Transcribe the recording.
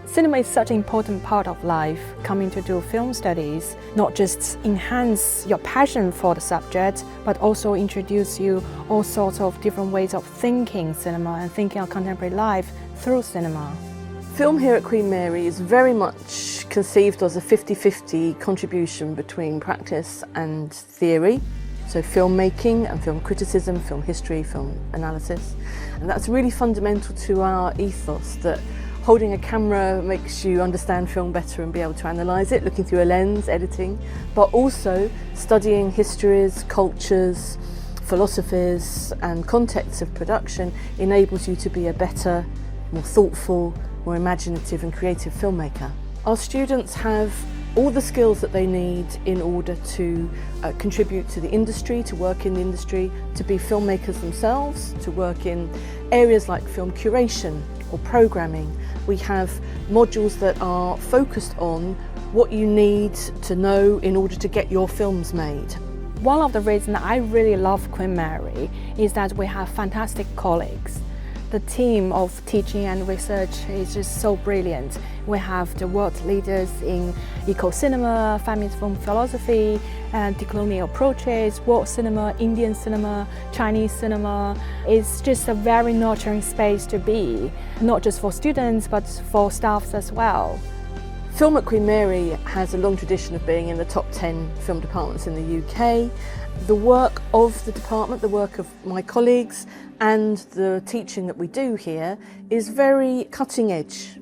Cinema is such an important part of life. Coming to do film studies not just enhance your passion for the subject, but also introduce you all sorts of different ways of thinking cinema and thinking of contemporary life through cinema. Film here at Queen Mary is very much conceived as a 50-50 contribution between practice and theory. So filmmaking and film criticism, film history, film analysis. And that's really fundamental to our ethos, that holding a camera makes you understand film better and be able to analyse it, looking through a lens, editing, but also studying histories, cultures, philosophies and contexts of production enables you to be a better, more thoughtful, more imaginative and creative filmmaker. Our students have all the skills that they need in order to contribute to the industry, to work in the industry, to be filmmakers themselves, to work in areas like film curation or programming. We have modules that are focused on what you need to know in order to get your films made. One of the reasons I really love Queen Mary is that we have fantastic colleagues. The team of teaching and research is just so brilliant. We have the world leaders in eco-cinema, feminist film philosophy, and decolonial approaches, world cinema, Indian cinema, Chinese cinema. It's just a very nurturing space to be, not just for students, but for staffs as well. Film at Queen Mary has a long tradition of being in the top 10 film departments in the UK. The work of the department, the work of my colleagues and the teaching that we do here is very cutting edge.